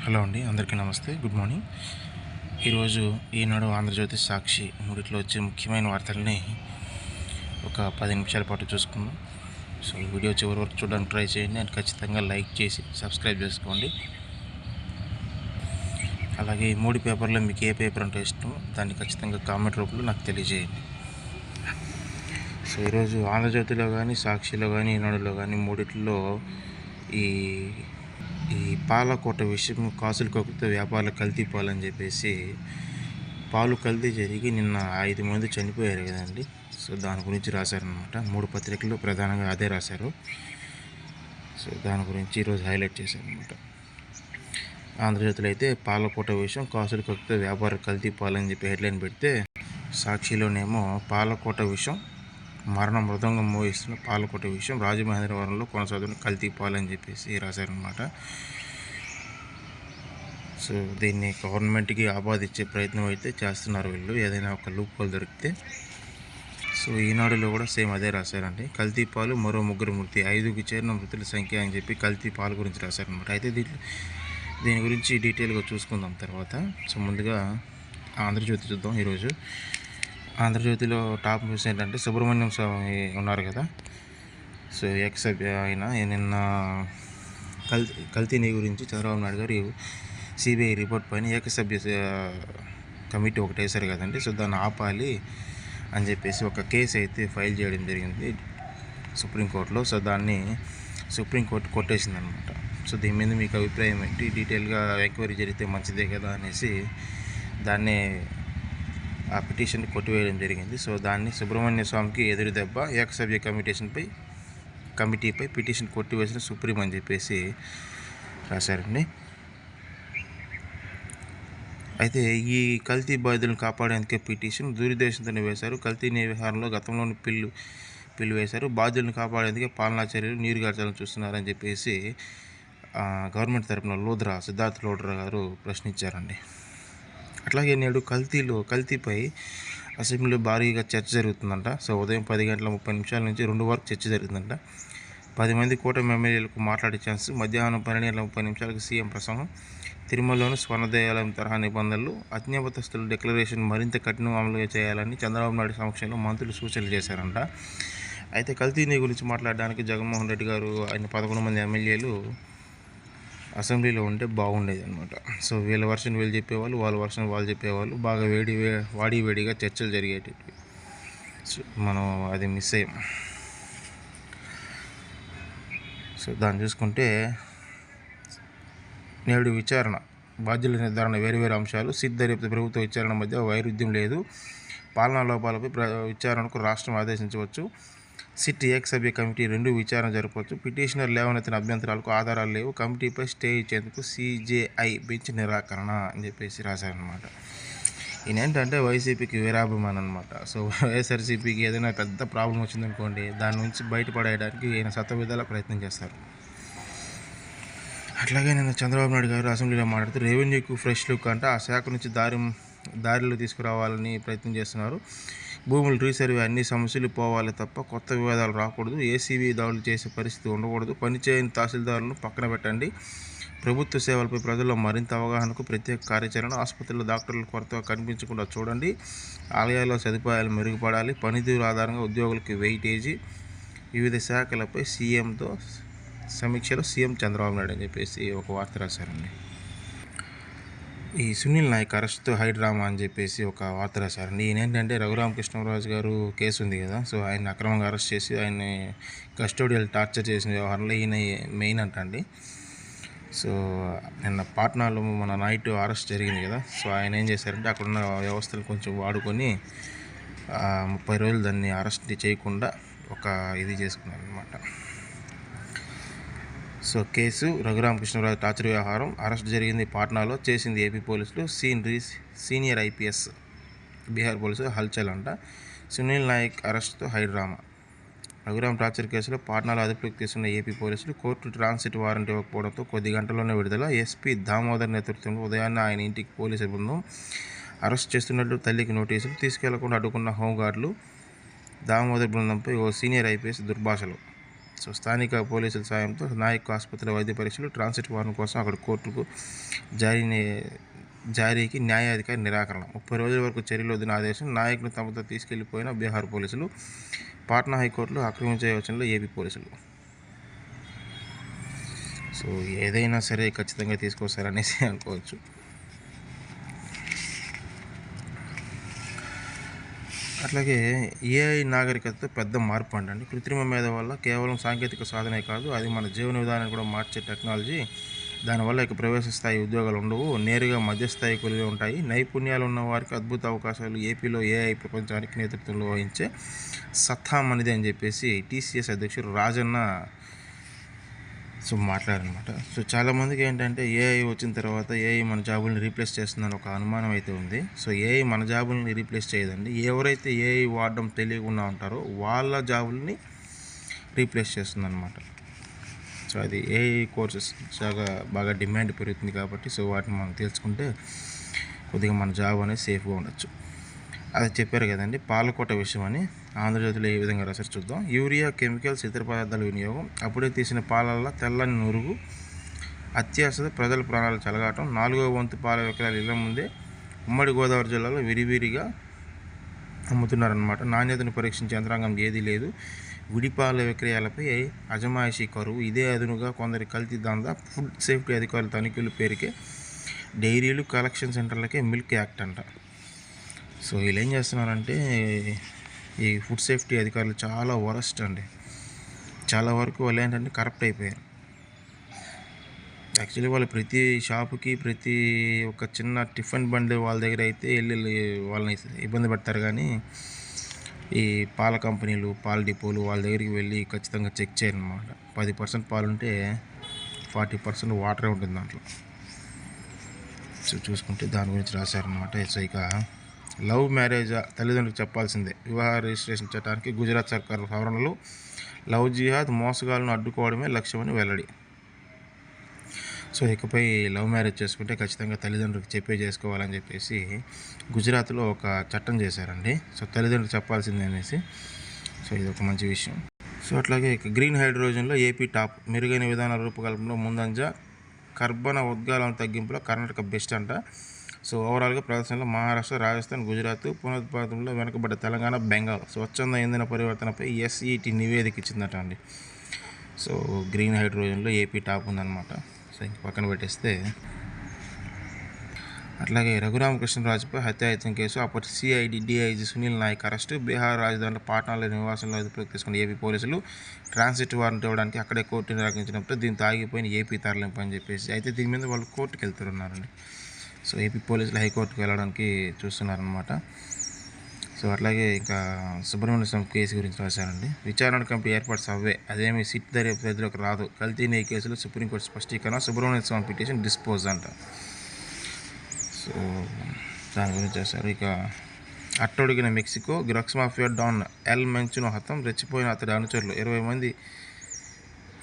Hello అండి, అందరికీ నమస్తే, గుడ్ మార్నింగ్. ఈరోజు ఈనాడు, ఆంధ్రజ్యోతి, సాక్షి మూడిట్లో వచ్చే ముఖ్యమైన వార్తల్ని ఒక 10 నిమిషాల పాటు చూసుకుందాం. సో ఈ వీడియో చివరి వరకు చూడడానికి ట్రై చేయండి అండ్ ఖచ్చితంగా లైక్ చేసి సబ్స్క్రైబ్ చేసుకోండి. అలాగే ఈ 3 పేపర్లో మీకు ఏ పేపర్ అంటే ఇష్టమో దాన్ని ఖచ్చితంగా కామెంట్ రూపంలో నాకు తెలియజేయండి. సో ఈరోజు ఆంధ్రజ్యోతిలో కానీ, సాక్షిలో కానీ, ఈనాడులో కానీ మూడిట్లో ఈ పాలకోట విషయం, కాసుల కొక్కుతో వ్యాపారులు కల్తీ పాలని చెప్పేసి పాలు కల్తీ జరిగి నిన్న 5 మంది చనిపోయారు కదండి. సో దాని గురించి రాశారనమాట. 3 పత్రికలు ప్రధానంగా అదే రాశారు. సో దాని గురించి ఈరోజు హైలైట్ చేశారనమాట. ఆంధ్రజ్యోతిలో అయితే పాలకోట విషయం, కాసుల కొక్కుతో వ్యాపార కల్తీ పాలని చెప్పి హెడ్లైన్ పెడితే, సాక్షిలోనేమో పాలకోట విషయం, మరణ మృదంగం మోగిస్తున్న పాలకోట విషయం, రాజమహేంద్రవరంలో కొనసాగుతున్న కల్తీ పాలని చెప్పేసి రాశారనమాట. సో దీన్ని గవర్నమెంట్కి ఆపాదించే ప్రయత్నం అయితే చేస్తున్నారు వీళ్ళు, ఏదైనా ఒక లూప్ హోల్ దొరికితే. సో ఈనాడులో కూడా సేమ్ అదే రాశారండి. కల్తీ పాలు, మరో 3 మృతి, 5కి చేరిన మృతుల సంఖ్య అని చెప్పి కల్తీ పాలు గురించి రాశారనమాట. అయితే దీని గురించి డీటెయిల్గా చూసుకుందాం తర్వాత. సో ముందుగా ఆంధ్రజ్యోతి చూద్దాం. ఈరోజు ఆంధ్రజ్యోతిలో టాప్ న్యూస్ ఏంటంటే, సుబ్రహ్మణ్యం స్వామి ఉన్నారు కదా, సో ఎక్స్ ఆయన నిన్న కల్తీని గురించి చంద్రబాబు నాయుడు గారు సిబిఐ రిపోర్ట్ పైన ఏకసభ్య కమిటీ ఒకటి వేశారు కదండి. సో దాన్ని ఆపాలి అని చెప్పేసి ఒక కేసు అయితే ఫైల్ చేయడం జరిగింది సుప్రీంకోర్టులో. సో దాన్ని సుప్రీంకోర్టు కొట్టేసింది అనమాట. సో దీని మీద మీకు అభిప్రాయం ఏంటి? డీటెయిల్గా ఎంక్వైరీ జరిగితే మంచిదే కదా అనేసి దాన్నే ఆ పిటిషన్ కొట్టివేయడం జరిగింది. సో దాన్ని సుబ్రహ్మణ్య స్వామికి ఎదురు దెబ్బ, ఏకసభ్య కమిటీపై పిటిషన్ కొట్టివేసిన సుప్రీం అని చెప్పేసి రాశారండి. అయితే ఈ కల్తీ బాధితులను కాపాడేందుకే పిటిషన్ దురుద్దేశంతోనే వేశారు. కల్తీ వ్యవహారంలో గతంలోని పిల్లు వేశారు. బాధ్యులను కాపాడేందుకే పాలనా చర్యలు నీరుగార్చాలని చూస్తున్నారని చెప్పేసి గవర్నమెంట్ తరపున సిద్ధార్థ లోద్రా గారు ప్రశ్నించారండి. అట్లాగే నేడు కల్తీపై అసెంబ్లీలో భారీగా చర్చ జరుగుతుందంట. సో ఉదయం 10 గంటల 30 నిమిషాల నుంచి 2 వరకు చర్చ జరుగుతుందంట. 10 మంది కూటమి ఎమ్మెల్యేలకు మాట్లాడే ఛాన్స్. మధ్యాహ్నం 12 గంటల 30 నిమిషాలకు సీఎం ప్రసంగం. తిరుమలలోని స్వర్ణదేవాలయం తరహా నిబంధనలు, అజ్ఞాతస్తుల డిక్లరేషన్ మరింత కఠినం అమలు చేయాలని చంద్రబాబు నాయుడు సమక్షంలో మంత్రులు సూచనలు చేశారంట. అయితే కల్తీని గురించి మాట్లాడడానికి జగన్మోహన్ రెడ్డి గారు ఆయన 11 మంది ఎమ్మెల్యేలు అసెంబ్లీలో ఉంటే బాగుండేది అనమాట. సో వీళ్ళ వర్షన్ వీళ్ళు చెప్పేవాళ్ళు, వాళ్ళ వర్షన్ వాళ్ళు చెప్పేవాళ్ళు. బాగా వేడిగా చర్చలు జరిగేటివి. సో మనం అది మిస్ అయ్యాం. సో దాన్ని చూసుకుంటే నేడు విచారణ, బాధ్యుల నిర్ధారణ, వేరు అంశాలు. సిట్ దర్యాప్తు, ప్రభుత్వ విచారణ మధ్య వైరుధ్యం లేదు. పాలనా లోపాలపై విచారణకు రాష్ట్రం ఆదేశించవచ్చు. సిట్ ఏకసభ్య కమిటీ 2 విచారణ జరపవచ్చు. పిటిషనర్ లేవనెత్తిన అభ్యంతరాలకు ఆధారాలు లేవు. కమిటీపై స్టే ఇచ్చేందుకు సిజేఐ బెంచ్ నిరాకరణ అని చెప్పేసి రాశారనమాట. ఈయన ఏంటంటే వైసీపీకి వీరాభిమానం అనమాట. సో వైఎస్ఆర్సీపీకి ఏదైనా పెద్ద ప్రాబ్లం వచ్చిందనుకోండి, దాని నుంచి బయటపడేయడానికి ఈయన శతవిధాల ప్రయత్నం చేస్తారు. అట్లాగే నిన్న చంద్రబాబు నాయుడు గారు అసెంబ్లీలో మాట్లాడుతూ రెవెన్యూకు ఫ్రెష్ లుక్ అంటే ఆ శాఖ నుంచి దారిలో తీసుకురావాలని ప్రయత్నం చేస్తున్నారు. భూములు రీసర్వే, అన్ని సమస్యలు పోవాలి తప్ప కొత్త వివాదాలు రాకూడదు. ఏసీబీ దాడులు చేసే పరిస్థితి ఉండకూడదు. పనిచేయని తహసీల్దారులను పక్కన పెట్టండి. ప్రభుత్వ సేవలపై ప్రజల్లో మరింత అవగాహనకు ప్రత్యేక కార్యాచరణ. ఆసుపత్రుల్లో డాక్టర్ల కొరత కనిపించకుండా చూడండి. ఆలయాల్లో సదుపాయాలు మెరుగుపడాలి. పనితీరు ఆధారంగా ఉద్యోగులకు వెయిటేజీ. వివిధ శాఖలపై సీఎంతో సమీక్షలో సీఎం చంద్రబాబు నాయుడు అని చెప్పేసి ఒక వార్త రాశారండి. ఈ సునీల్ నాయక్ అరెస్ట్తో హైడ్రామా అని చెప్పేసి ఒక వార్త రాశారండి. ఈయన ఏంటంటే రఘురామకృష్ణరాజు గారు కేసు ఉంది కదా, సో ఆయన అక్రమంగా అరెస్ట్ చేసి ఆయన్ని కస్టోడియల్ టార్చర్ చేసిన వ్యవహారంలో ఈయన మెయిన్ అంటండి. సో నిన్న పాట్నాలో మన నైట్ అరెస్ట్ జరిగింది కదా, సో ఆయన ఏం చేశారంటే అక్కడున్న వ్యవస్థలు కొంచెం వాడుకొని 30 రోజులు దాన్ని అరెస్ట్ చేయకుండా ఒక ఇది చేసుకున్నారు అనమాట. సో కేసు రఘురామకృష్ణరాజు టార్చర్ వ్యవహారం, అరెస్ట్ జరిగింది పాట్నాలో, చేసింది ఏపీ పోలీసులు. సీనియర్ ఐపీఎస్ బీహార్ పోలీసులు హల్చల్ అంట. సునీల్ నాయక్ అరెస్ట్తో హైడ్రామా. రఘురామ్ టార్చర్ కేసులో పాట్నాలో అదుపులోకి తీసుకున్న ఏపీ పోలీసులు. కోర్టు ట్రాన్సిట్ వారెంట్ ఇవ్వకపోవడంతో కొద్ది గంటల్లోనే విడుదల. ఎస్పీ దామోదర్ నేతృత్వంలో ఉదయాన్నే ఆయన ఇంటికి పోలీసు బృందం. అరెస్ట్ చేస్తున్నట్లు తల్లికి నోటీసులు. తీసుకెళ్లకుండా అడ్డుకున్న హోంగార్డులు. దామోదర్ బృందంపై ఓ సీనియర్ ఐపీఎస్ దుర్భాషలు. సో స్థానిక పోలీసుల సాయంతో నాయక్ ఆసుపత్రి వైద్య పరీక్షలు, ట్రాన్సిట్ వారెంట్ కోసం అక్కడ కోర్టుకు జారీకి న్యాయాధికారి నిరాకరణ. 30 రోజుల వరకు చర్యలు వదిలిన ఆదేశం. నాయక్ను తమతో తీసుకెళ్లిపోయిన బీహార్ పోలీసులు. పాట్నా హైకోర్టులో ఆక్రమించే యోచనలో ఏపీ పోలీసులు. సో ఏదైనా సరే ఖచ్చితంగా తీసుకొస్తారనేసి అనుకోవచ్చు. అట్లాగే ఏఐ నాగరికతతో పెద్ద మార్పు అండి. కృత్రిమ మేధ వల్ల కేవలం సాంకేతిక సాధనే కాదు, అది మన జీవన విధానాన్ని కూడా మార్చే టెక్నాలజీ. దానివల్ల ఇక ప్రవేశ స్థాయి ఉద్యోగాలు ఉండవు, నేరుగా మధ్యస్థాయి కూలీలు ఉంటాయి. నైపుణ్యాలు ఉన్న వారికి అద్భుత అవకాశాలు. ఏపీలో ఏఐ ప్రపంచానికి నేతృత్వంలో వహించే సత్తా మనది అని చెప్పేసి టీసీఎస్ అధ్యక్షుడు రాజన్న మాట్లాడారనమాట. సో చాలామందికి ఏంటంటే ఏఐ వచ్చిన తర్వాత ఏఐ మన జాబుల్ని రీప్లేస్ చేస్తుందని ఒక అనుమానం అయితే ఉంది. సో ఏఐ మన జాబుల్ని రీప్లేస్ చేయదండి. ఎవరైతే ఏఐ వాడడం తెలియకుండా ఉంటారో వాళ్ళ జాబుల్ని రీప్లేస్ చేస్తుందన్నమాట. సో అది ఏఐ కోర్సెస్ బాగా డిమాండ్ పెరుగుతుంది కాబట్టి సో వాటిని మనం తెలుసుకుంటే కొద్దిగా మన జాబ్ అనేది సేఫ్గా ఉండొచ్చు. అది చెప్పారు కదండి పాలకోట విషయం అని. ఆంధ్రజ్యోతిలో ఏ విధంగా రాశారు చూద్దాం. యూరియా, కెమికల్స్, ఇతర పదార్థాల వినియోగం, అప్పుడే తీసిన పాలల్లో తెల్లని నురుగు, అత్యాస, ప్రజల ప్రాణాలు చెలగాటం. 4వ వంతు పాల విక్రయాలు ఇళ్ల ముందే ఉమ్మడి గోదావరి జిల్లాలో విరివిరిగా అమ్ముతున్నారన్నమాట. నాణ్యతను పరీక్షించే యంత్రాంగం ఏదీ లేదు. విడిపాల విక్రయాలపై అజమాయిషీ కరువు. ఇదే అదునుగా కొందరి కల్తీ దందా. ఫుడ్ సేఫ్టీ అధికారుల తనిఖీలు పేరుకే డైరీలు, కలెక్షన్ సెంటర్లకే మిల్క్ యాక్ట్ అంట. సో వీళ్ళు ఏం చేస్తున్నారంటే ఈ ఫుడ్ సేఫ్టీ అధికారులు చాలా వరస్ట్ అండి. చాలా వరకు వాళ్ళు ఏంటంటే కరప్ట్ అయిపోయారు. యాక్చువల్లీ వాళ్ళు ప్రతి షాపుకి, ప్రతి ఒక చిన్న టిఫిన్ బండి వాళ్ళ దగ్గర అయితే వెళ్ళి వాళ్ళని ఇబ్బంది పెడతారు. కానీ ఈ పాల కంపెనీలు, పాల డిపోలు వాళ్ళ దగ్గరికి వెళ్ళి ఖచ్చితంగా చెక్ చేయరన్నమాట. 10% పాలు ఉంటే 40% వాటరే ఉంటుంది దాంట్లో. సో చూసుకుంటే దాని గురించి రాశారనమాట. సో ఇక లవ్ మ్యారేజా తల్లిదండ్రులకు చెప్పాల్సిందే. వివాహ రిజిస్ట్రేషన్ చట్టానికి గుజరాత్ సర్కారు సవరణలు. లవ్ జిహాద్ మోసగాలను అడ్డుకోవడమే లక్ష్యమని వెల్లడి. సో ఇకపై లవ్ మ్యారేజ్ చేసుకుంటే ఖచ్చితంగా తల్లిదండ్రులకు చెప్పే చేసుకోవాలని చెప్పేసి గుజరాత్లో ఒక చట్టం చేశారండి. సో తల్లిదండ్రులకు చెప్పాల్సిందే అనేసి. సో ఇది ఒక మంచి విషయం. సో అట్లాగే గ్రీన్ హైడ్రోజన్లో ఏపీ టాప్. మెరుగైన విధానాల రూపకల్పనలో ముందంజ. కర్బన ఉద్గారాల తగ్గింపులో కర్ణాటక బెస్ట్ అంట. సో ఓవరాల్గా ప్రదర్శనలో మహారాష్ట్ర, రాజస్థాన్, గుజరాత్, పునరుత్పాదనలో వెనుకబడ్డ తెలంగాణ, బెంగాల్. స్వచ్ఛంద ఇంధన పరివర్తనపై ఎస్ఈటి నివేదిక ఇచ్చిందట అండి. సో గ్రీన్ హైడ్రోజన్లో ఏపీ టాప్ ఉందన్నమాట. సో ఇంక పక్కన పెట్టేస్తే అట్లాగే రఘురామకృష్ణరాజుపై హత్యాయత్నం కేసు. అప్పటి CID DIG Sunil Nayak arrest. Bihar రాజధానిలో పాట్నాలో నివాసంలో అదుపులోకి తీసుకున్న ఏపీ పోలీసులు. ట్రాన్సిట్ వారెంట్ ఇవ్వడానికి అక్కడే కోర్టు నిరాకరించినప్పుడు దీంతో ఆగిపోయిన ఏపీ తరలింపు అని చెప్పేసి అయితే దీని మీద వాళ్ళు కోర్టుకు వెళ్తున్నారండి. సో ఏపీ పోలీసులు హైకోర్టుకు వెళ్ళడానికి చూస్తున్నారనమాట. సో అట్లాగే ఇంకా సుబ్రహ్మణ్య స్వామి కేసు గురించి రాశారండి. విచారణ కమిటీ ఏర్పాటు సవ్వే, అదేమి సిట్ పరిధిలోకి రాదు. కల్తీ నెయ్యి కేసులో సుప్రీంకోర్టు స్పష్టీకరణ. సుబ్రహ్మణ్య స్వామి పిటిషన్ డిస్పోజ్ అంట. సో దాని గురించి చేశారు. ఇక అట్టొడిగిన Mexico. Drugs mafia don El Mencho హతం. రెచ్చిపోయిన అతడి అనుచరులు.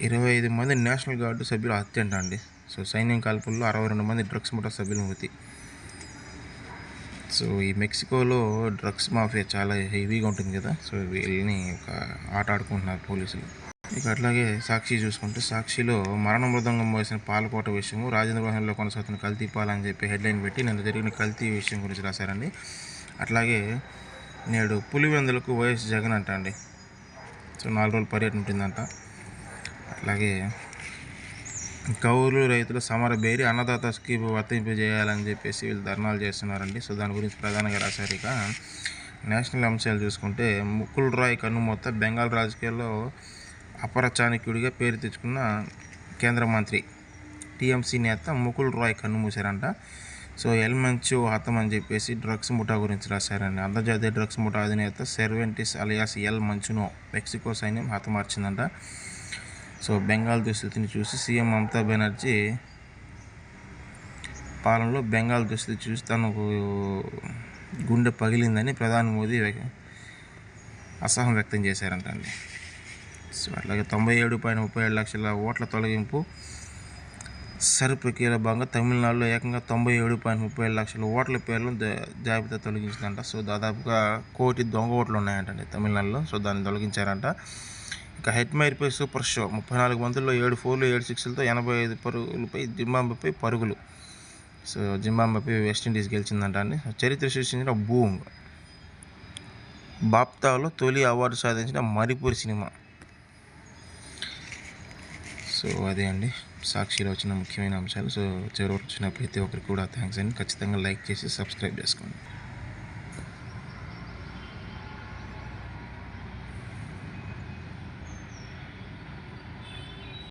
25 మంది నేషనల్ గార్డు సభ్యులు హత్య అంట అండి. సో సైన్యం కాల్పుల్లో 62 మంది డ్రగ్స్ ముఠా సభ్యులు మృతి. సో ఈ మెక్సికోలో డ్రగ్స్ మాఫియా చాలా హెవీగా ఉంటుంది కదా. సో వీళ్ళని ఒక ఆట ఆడుకుంటున్నారు పోలీసులు. ఇక అట్లాగే సాక్షి చూసుకుంటే సాక్షిలో మరణ మృదంగం మోసిన పాలకోట విషయము. రాజేంద్ర భవన్లో కొనసాగుతున్న కల్తీ పాలని చెప్పి హెడ్లైన్ పెట్టి నిన్న జరిగిన కల్తీ విషయం గురించి రాశారండి. అట్లాగే నేడు పులివెందులకు వైఎస్ జగన్ అంట అండి. సో 4 రోజుల పర్యటన ఉంటుందంట. అట్లాగే కౌలు రైతుల సమర బేరి అన్నదాత స్కీమ్ వర్తింపజేయాలని చెప్పేసి వీళ్ళు ధర్నాలు చేస్తున్నారండి. సో దాని గురించి ప్రధానంగా రాశారు. ఇక నేషనల్ అంశాలు చూసుకుంటే ముకుల్ రాయ్ కన్నుమూత. బెంగాల్ రాజకీయాల్లో అపర చాణక్యుడిగా పేరు తెచ్చుకున్న కేంద్ర మంత్రి టీఎంసీ నేత ముకుల్ రాయ్ కన్నుమూశారంట. సో ఎల్ మంచు హతం అని చెప్పేసి డ్రగ్స్ ముఠా గురించి రాశారండి. అంతర్జాతీయ డ్రగ్స్ ముఠా అధినేత సెర్వెంటిస్ అలియాస్ ఎల్ మంచునో మెక్సికో సైన్యం హతమార్చిందంట. సో బెంగాల్ దుస్థితిని చూసి సీఎం మమతా బెనర్జీ పాలనలో బెంగాల్ దుస్థితి చూసి తనకు గుండె పగిలిందని ప్రధాని మోదీ అసహనం వ్యక్తం చేశారంట అండి. సో అట్లాగే 97.37 లక్షల ఓట్ల తొలగింపు సరి ప్రక్రియలో భాగంగా తమిళనాడులో ఏకంగా 97.37 లక్షల ఓట్ల పేర్లను జాబితా తొలగించిందంట. సో దాదాపుగా 1 కోటి దొంగ ఓట్లు ఉన్నాయంటండి తమిళనాడులో. సో దాన్ని తొలగించారంట. ఇక హెడ్ మైర్పై సూపర్ షో 34 బంతుల్లో 7 4లు 7 6లతో 85 పరుగులపై జింబాబ్వేపై పరుగులు. సో జింబాబ్వేపై వెస్టిండీస్ గెలిచిందంట అండి. చరిత్ర సృష్టించిన బూంగ్. బాప్తాలో తొలి అవార్డు సాధించిన మణిపూర్ సినిమా. సో అదే అండి సాక్షిలో వచ్చిన ముఖ్యమైన అంశాలు. సో చివరి వరకు వచ్చిన ప్రతి ఒక్కరికి కూడా థ్యాంక్స్ అండి. ఖచ్చితంగా లైక్ చేసి సబ్స్క్రైబ్ చేసుకోండి.